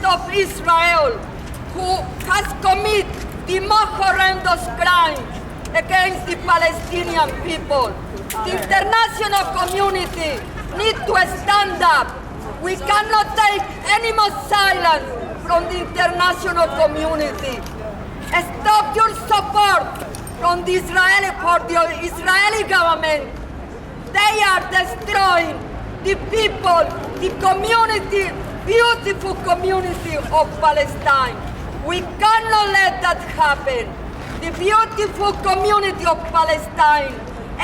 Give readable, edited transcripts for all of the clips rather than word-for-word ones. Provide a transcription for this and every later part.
of Israel, who has committed the most horrendous crimes against the Palestinian people. The international community needs to stand up. We cannot take any more silence from the international community. Stop your support from the Israeli government. They are destroying the people, the community, beautiful community of Palestine. We cannot let that happen. The beautiful community of Palestine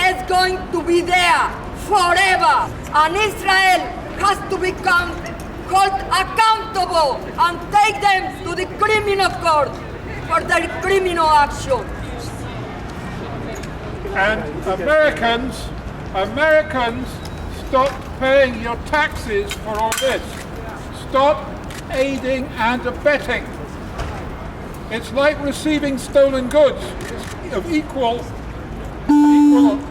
is going to be there forever, and Israel has to become called accountable and take them to the criminal court for their criminal action. And Americans, stop paying your taxes for all this. Stop aiding and abetting. It's like receiving stolen goods. It's of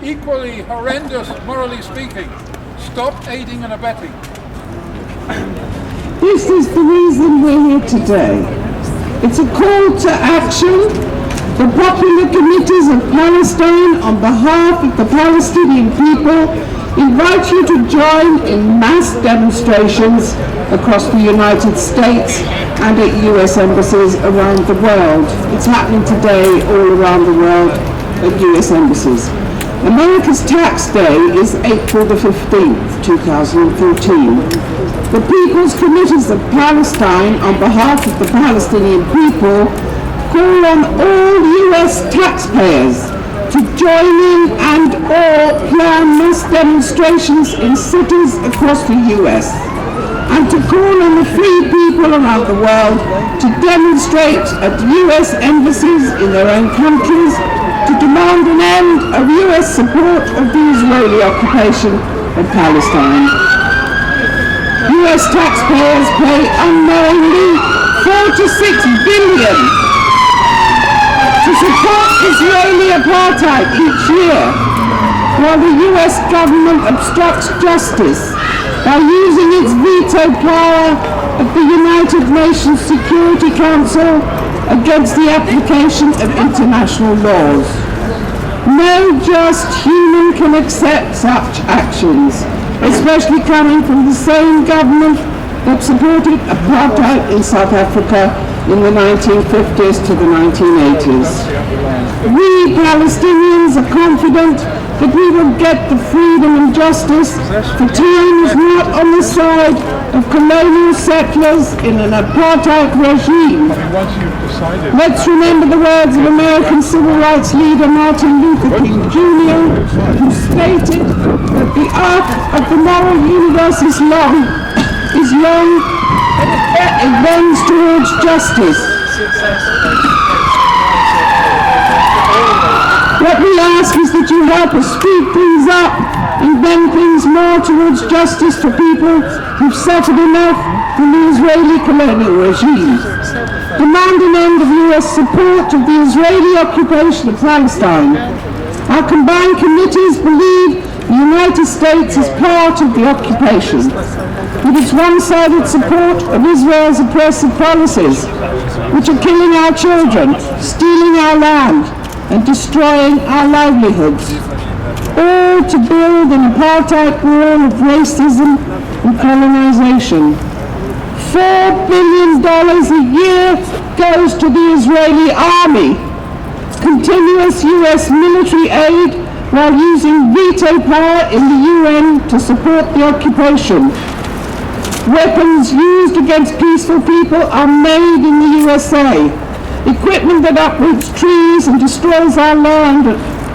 equally horrendous, morally speaking. Stop aiding and abetting. This is the reason we're here today. It's a call to action. The popular committees of Palestine, on behalf of the Palestinian people, invite you to join in mass demonstrations across the United States and at US embassies around the world. It's happening today all around the world at US embassies. America's tax day is April the 15th, 2014. The People's Committees of Palestine, on behalf of the Palestinian people, call on all US taxpayers to join in and/or plan mass demonstrations in cities across the US, and to call on the free people around the world to demonstrate at US embassies in their own countries to demand an end of US support of the Israeli occupation of Palestine. US taxpayers pay unknowingly $46 billion to support Israeli apartheid each year, while the US government obstructs justice by using its veto power of the United Nations Security Council against the application of international laws. No just human can accept such actions, especially coming from the same government that supported apartheid in South Africa in the 1950s to the 1980s. We Palestinians are confident that we will get the freedom and justice, for time is not on the side of colonial settlers in an apartheid regime. Let's remember the words of American civil rights leader Martin Luther King Jr., who stated that the arc of the moral universe is long, it runs towards justice. What we ask is that you help us speed things up and bend things more towards justice for people who've suffered enough from the Israeli colonial regime. Demand an end of US support of the Israeli occupation of Palestine. Our combined committees believe the United States is part of the occupation, with its one-sided support of Israel's oppressive policies, which are killing our children, stealing our land, and destroying our livelihoods, all to build an apartheid wall of racism and colonization. $4 billion a year goes to the Israeli army. Continuous US military aid while using veto power in the UN to support the occupation. Weapons used against peaceful people are made in the USA. Equipment that uproots trees and destroys our land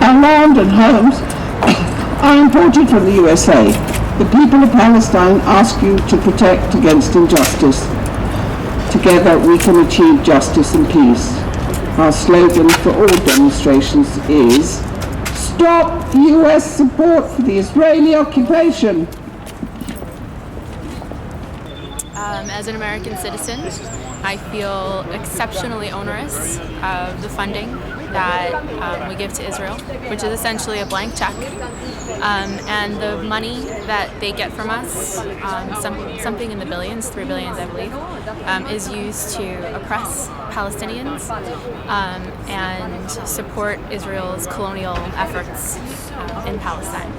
and homes are imported from the USA. The people of Palestine ask you to protect against injustice. Together we can achieve justice and peace. Our slogan for all demonstrations is, "Stop US support for the Israeli occupation." As an American citizen, I feel exceptionally onerous of the funding that we give to Israel, which is essentially a blank check. And the money that they get from us, something in the billions, 3 billions I believe, is used to oppress Palestinians and support Israel's colonial efforts in Palestine.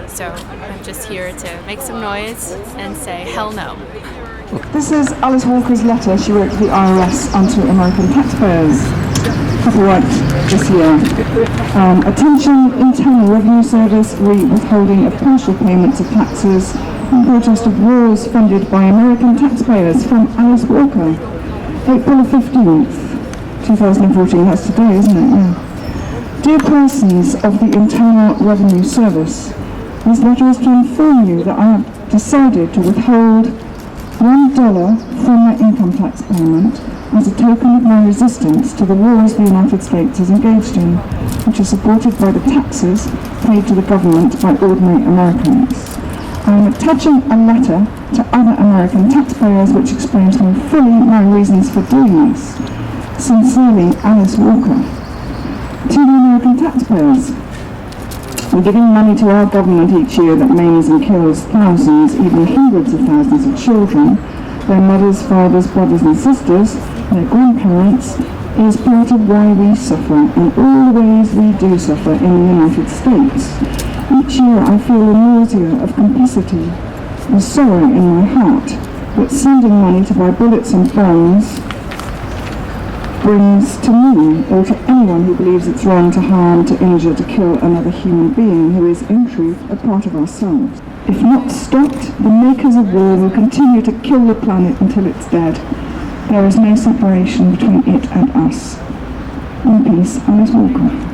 So I'm just here to make some noise and say hell no. This is Alice Walker's letter she wrote to the IRS and to American taxpayers. Copyright this year. Attention, Internal Revenue Service withholding of partial payments of taxes in protest of wars funded by American taxpayers, from Alice Walker. April 15th, 2014. That's today, isn't it? Yeah. Dear persons of the Internal Revenue Service, this letter is to inform you that I have decided to withhold $1 from my income tax payment as a token of my resistance to the wars the United States is engaged in, which are supported by the taxes paid to the government by ordinary Americans. I am attaching a letter to other American taxpayers which explains more fully my reasons for doing this. Sincerely, Alice Walker. To the American taxpayers, we're giving money to our government each year that maims and kills thousands, even hundreds of thousands of children, their mothers, fathers, brothers and sisters, their grandparents, is part of why we suffer in all the ways we do suffer in the United States. Each year I feel a nausea of complicity, a sorrow in my heart that sending money to buy bullets and bombs brings to me, or to anyone who believes it's wrong to harm, to injure, to kill another human being who is in truth a part of ourselves. If not stopped, the makers of war will continue to kill the planet until it's dead. There is no separation between it and us. In peace, Alice Walker.